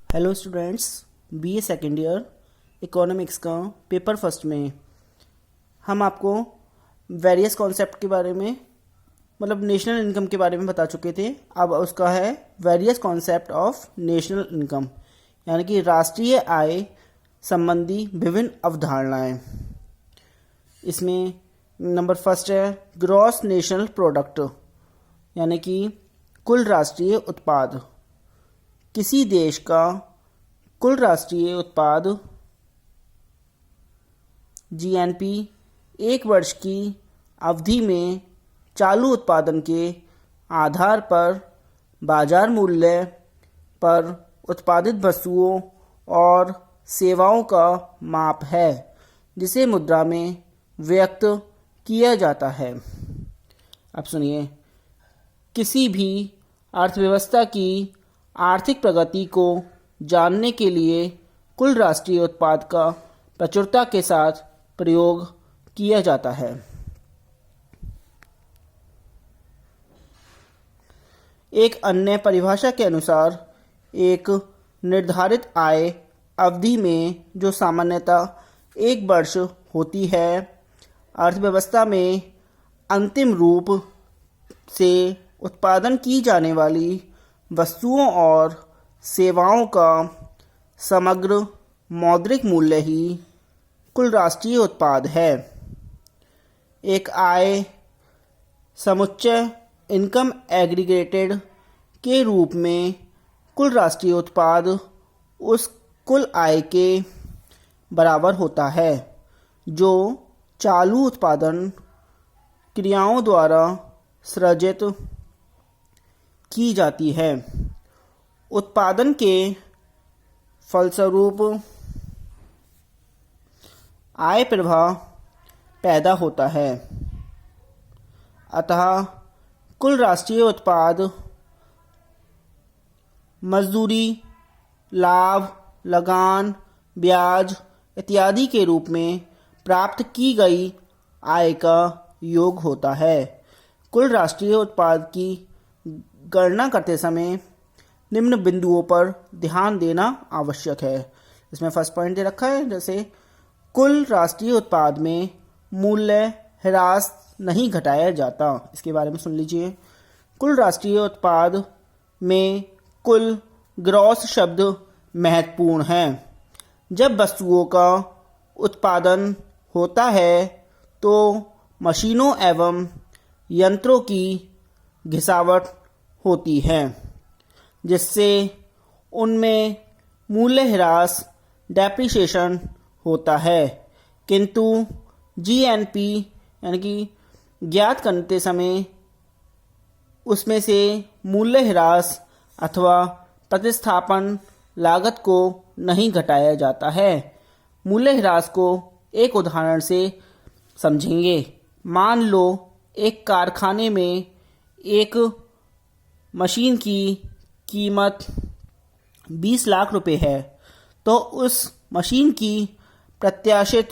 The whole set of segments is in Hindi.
Hello students, BA second year economics का पेपर फर्स्ट में हम आपको वेरियस कॉन्सेप्ट के बारे में नेशनल इनकम के बारे में बता चुके थे। अब उसका है various concept of national income, यानी कि राष्ट्रीय आय संबंधी विभिन्न अवधारणाएं। इसमें नंबर फर्स्ट है ग्रॉस नेशनल प्रोडक्ट, यानी कि कुल राष्ट्रीय उत्पाद। किसी देश का कुल राष्ट्रीय उत्पाद जीएनपी एक वर्ष की अवधि में चालू उत्पादन के आधार पर बाजार मूल्य पर उत्पादित वस्तुओं और सेवाओं का माप है, जिसे मुद्रा में व्यक्त किया जाता है। अब सुनिए, किसी भी अर्थव्यवस्था की आर्थिक प्रगति को जानने के लिए कुल राष्ट्रीय उत्पाद का प्रचुरता के साथ प्रयोग किया जाता है। एक अन्य परिभाषा के अनुसार एक निर्धारित आय अवधि में, जो सामान्यतः एक वर्ष होती है, अर्थव्यवस्था में अंतिम रूप से उत्पादन की जाने वाली वस्तुओं और सेवाओं का समग्र मौद्रिक मूल्य ही कुल राष्ट्रीय उत्पाद है। एक आय समुच्चय इनकम एग्रीगेटेड के रूप में कुल राष्ट्रीय उत्पाद उस कुल आय के बराबर होता है जो चालू उत्पादन क्रियाओं द्वारा सृजित की जाती है। उत्पादन के फलस्वरूप आय प्रवाह पैदा होता है। अतः कुल राष्ट्रीय उत्पाद मजदूरी, लाभ, लगान, ब्याज इत्यादि के रूप में प्राप्त की गई आय का योग होता है। कुल राष्ट्रीय उत्पाद की गणना करते समय निम्न बिंदुओं पर ध्यान देना आवश्यक है। इसमें फर्स्ट पॉइंट दे रखा है, जैसे कुल राष्ट्रीय उत्पाद में मूल्य ह्रास नहीं घटाया जाता। इसके बारे में सुन लीजिए। कुल राष्ट्रीय उत्पाद में कुल ग्रॉस शब्द महत्वपूर्ण है। जब वस्तुओं का उत्पादन होता है तो मशीनों एवं यंत्रों की घिसावट होती है, जिससे उनमें मूल्य ह्रास डेप्रिसिएशन होता है। किंतु जीएनपी यानी कि ज्ञात करते समय उसमें से मूल्य ह्रास अथवा प्रतिस्थापन लागत को नहीं घटाया जाता है। मूल्य ह्रास को एक उदाहरण से समझेंगे। मान लो एक कारखाने में एक मशीन की कीमत 20 लाख रुपए है, तो उस मशीन की प्रत्याशित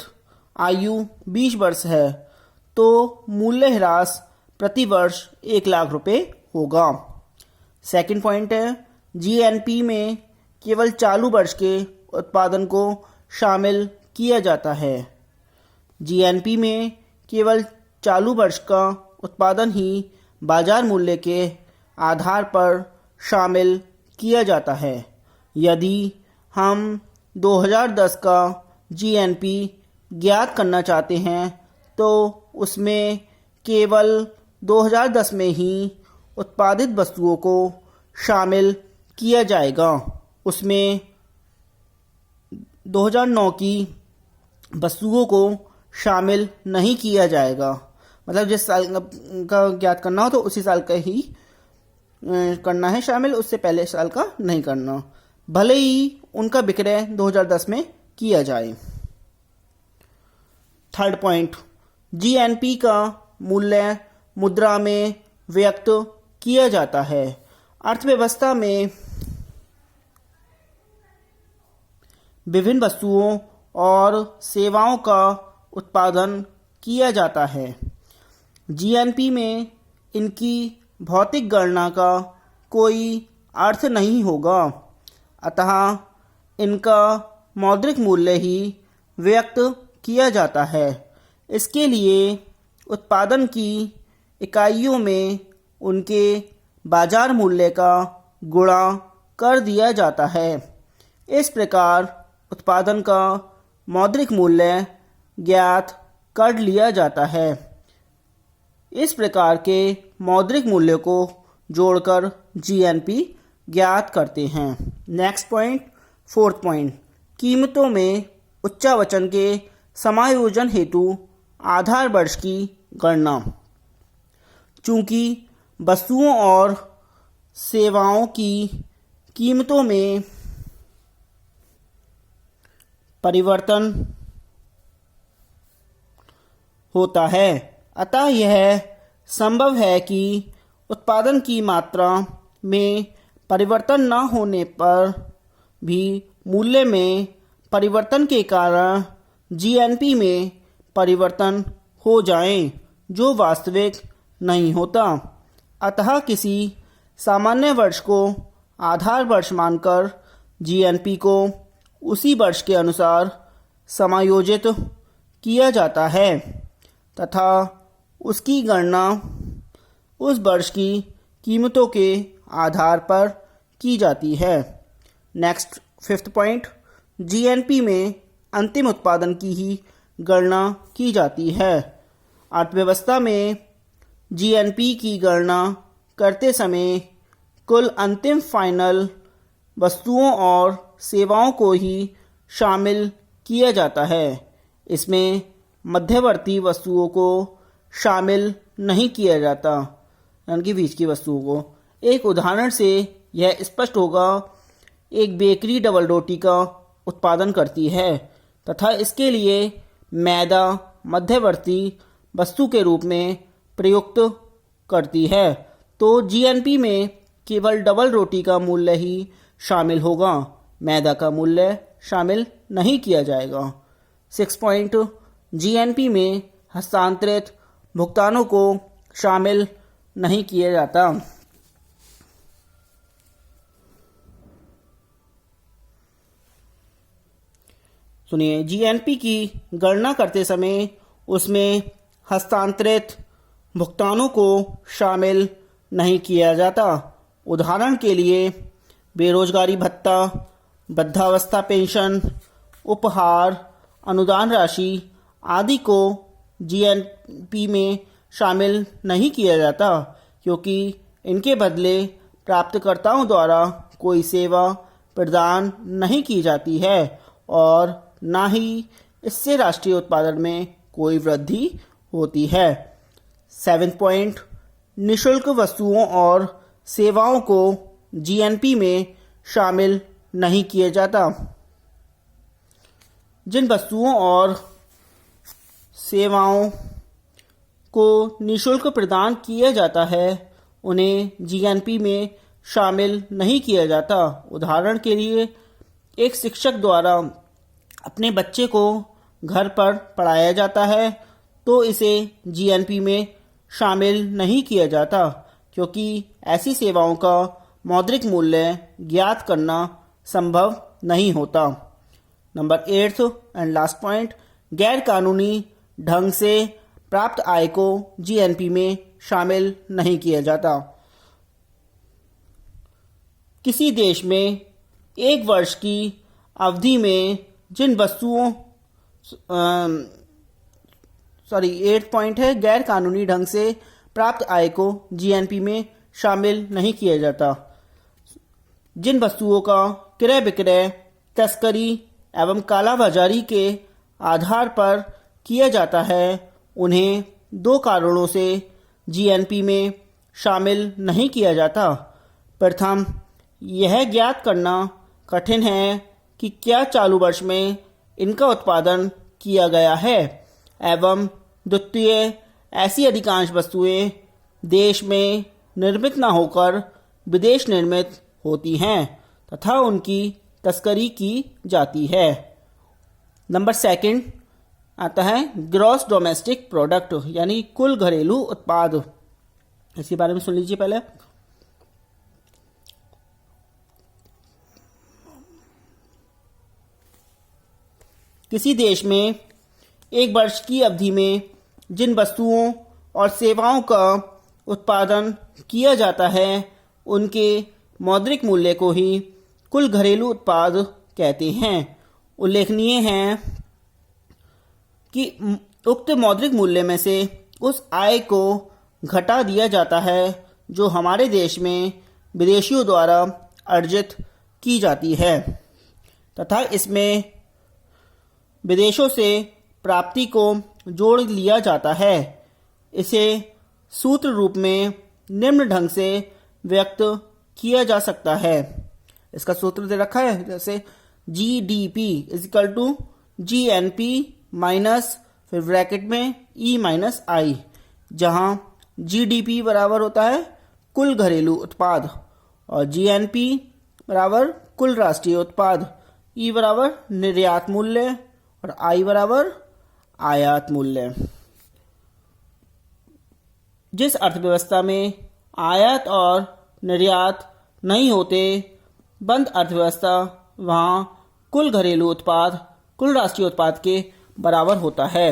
आयु 20 वर्ष है, तो मूल्य ह्रास प्रति वर्ष 1 लाख रुपए होगा। सेकंड पॉइंट है, जीएनपी में केवल चालू वर्ष के उत्पादन को शामिल किया जाता है। जीएनपी में केवल चालू वर्ष का उत्पादन ही बाजार मूल्य के आधार पर शामिल किया जाता है। यदि हम 2010 का जीएनपी ज्ञात करना चाहते हैं तो उसमें केवल 2010 में ही उत्पादित वस्तुओं को शामिल किया जाएगा। उसमें 2009 की वस्तुओं को शामिल नहीं किया जाएगा। मतलब जिस साल का ज्ञात करना हो तो उसी साल का ही करना है शामिल, उससे पहले साल का नहीं करना, भले ही उनका विक्रय 2010 में किया जाए। थर्ड पॉइंट, जीएनपी का मूल्य मुद्रा में व्यक्त किया जाता है। अर्थव्यवस्था में विभिन्न वस्तुओं और सेवाओं का उत्पादन किया जाता है। जीएनपी में इनकी भौतिक गणना का कोई अर्थ नहीं होगा। अतः इनका मौद्रिक मूल्य ही व्यक्त किया जाता है। इसके लिए उत्पादन की इकाइयों में उनके बाजार मूल्य का गुणा कर दिया जाता है। इस प्रकार उत्पादन का मौद्रिक मूल्य ज्ञात कर लिया जाता है। इस प्रकार के मौद्रिक मूल्य को जोड़कर जीएनपी ज्ञात करते हैं। नेक्स्ट पॉइंट, फोर्थ पॉइंट, कीमतों में उच्चावचन के समायोजन हेतु आधार वर्ष की गणना। चूंकि वस्तुओं और सेवाओं की कीमतों में परिवर्तन होता है, अतः यह संभव है कि उत्पादन की मात्रा में परिवर्तन न होने पर भी मूल्य में परिवर्तन के कारण जीएनपी में परिवर्तन हो जाएं, जो वास्तविक नहीं होता। अतः किसी सामान्य वर्ष को आधार वर्ष मानकर जीएनपी को उसी वर्ष के अनुसार समायोजित किया जाता है तथा उसकी गणना उस वर्ष की कीमतों के आधार पर की जाती है। नेक्स्ट, फिफ्थ पॉइंट, जीएनपी में अंतिम उत्पादन की ही गणना की जाती है। अर्थव्यवस्था में जीएनपी की गणना करते समय कुल अंतिम फाइनल वस्तुओं और सेवाओं को ही शामिल किया जाता है। इसमें मध्यवर्ती वस्तुओं को शामिल नहीं किया जाता, यानी कि बीच की वस्तुओं को। एक उदाहरण से यह स्पष्ट होगा, एक बेकरी डबल रोटी का उत्पादन करती है तथा इसके लिए मैदा मध्यवर्ती वस्तु के रूप में प्रयुक्त करती है, तो जीएनपी में केवल डबल रोटी का मूल्य ही शामिल होगा, मैदा का मूल्य शामिल नहीं किया जाएगा। 6 पॉइंट, जीएनपी में हस्तांतरित भुगतानों को शामिल नहीं किया जाता। सुनिए, जीएनपी की गणना करते समय उसमें हस्तांतरित भुगतानों को शामिल नहीं किया जाता। उदाहरण के लिए बेरोजगारी भत्ता, वृद्धावस्था पेंशन, उपहार, अनुदान राशि आदि को जीएनपी में शामिल नहीं किया जाता, क्योंकि इनके बदले प्राप्तकर्ताओं द्वारा कोई सेवा प्रदान नहीं की जाती है और न ही इससे राष्ट्रीय उत्पादन में कोई वृद्धि होती है। 7 पॉइंट, निःशुल्क वस्तुओं और सेवाओं को जीएनपी में शामिल नहीं किया जाता। जिन वस्तुओं और सेवाओं को निःशुल्क प्रदान किया जाता है उन्हें जीएनपी में शामिल नहीं किया जाता। उदाहरण के लिए एक शिक्षक द्वारा अपने बच्चे को घर पर पढ़ाया जाता है तो इसे जीएनपी में शामिल नहीं किया जाता, क्योंकि ऐसी सेवाओं का मौद्रिक मूल्य ज्ञात करना संभव नहीं होता। नंबर 8 एंड लास्ट पॉइंट, गैर कानूनी ढंग से प्राप्त आय को जीएनपी में शामिल नहीं किया जाता। किसी देश में एक वर्ष की अवधि में जिन वस्तुओं 8 पॉइंट है, गैर कानूनी ढंग से प्राप्त आय को जीएनपी में शामिल नहीं किया जाता। जिन वस्तुओं का क्रय विक्रय, तस्करी एवं कालाबाजारी के आधार पर किया जाता है उन्हें 2 कारणों से जीएनपी में शामिल नहीं किया जाता। प्रथम, यह ज्ञात करना कठिन है कि क्या चालू वर्ष में इनका उत्पादन किया गया है, एवं द्वितीय, ऐसी अधिकांश वस्तुएं देश में निर्मित न होकर विदेश निर्मित होती हैं तथा उनकी तस्करी की जाती है। नंबर 2 आता है ग्रॉस डोमेस्टिक प्रोडक्ट, यानी कुल घरेलू उत्पाद। इसके बारे में सुन लीजिए पहले। किसी देश में एक वर्ष की अवधि में जिन वस्तुओं और सेवाओं का उत्पादन किया जाता है उनके मौद्रिक मूल्य को ही कुल घरेलू उत्पाद कहते हैं। उल्लेखनीय है कि उक्त मौद्रिक मूल्य में से उस आय को घटा दिया जाता है जो हमारे देश में विदेशियों द्वारा अर्जित की जाती है तथा इसमें विदेशों से प्राप्ति को जोड़ लिया जाता है। इसे सूत्र रूप में निम्न ढंग से व्यक्त किया जा सकता है। इसका सूत्र दे रखा है, जैसे GDP is equal to GNP minus फिर ब्रैकेट में E माइनस आई, जहाँ GDP बराबर होता है कुल घरेलू उत्पाद और GNP बराबर कुल राष्ट्रीय उत्पाद, E बराबर निर्यात मूल्य और I बराबर आयात मूल्य। जिस अर्थव्यवस्था में आयात और निर्यात नहीं होते, बंद अर्थव्यवस्था, वहाँ कुल घरेलू उत्पाद कुल राष्ट्रीय उत्पाद के बराबर होता है।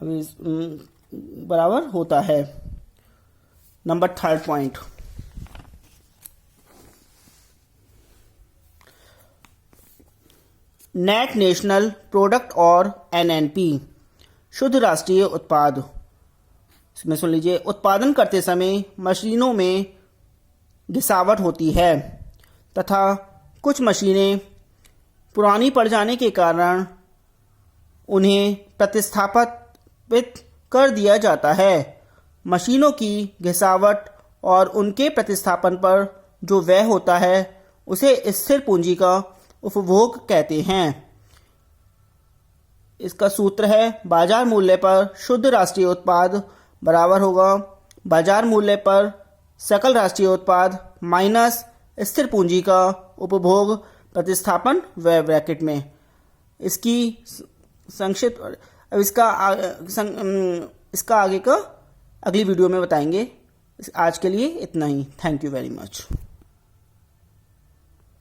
अभी बराबर होता है। Number 3 point, net national product और NNP शुद्ध राष्ट्रीय उत्पाद। इसमें सुन लीजिए, उत्पादन करते समय मशीनों में घिसावट होती है तथा कुछ मशीनें पुरानी पड़ जाने के कारण उन्हें प्रतिस्थापित कर दिया जाता है। मशीनों की घिसावट और उनके प्रतिस्थापन पर जो व्यय होता है उसे स्थिर पूंजी का उपभोग कहते हैं। इसका सूत्र है बाजार मूल्य पर शुद्ध राष्ट्रीय उत्पाद बराबर होगा बाजार मूल्य पर सकल राष्ट्रीय उत्पाद माइनस स्थिर पूंजी का उपभोग प्रतिस्थापन व्यय ब्रैकेट में। इसकी संक्षिप्त, अब इसका आगे का अगली वीडियो में बताएंगे। आज के लिए इतना ही। Thank you very much.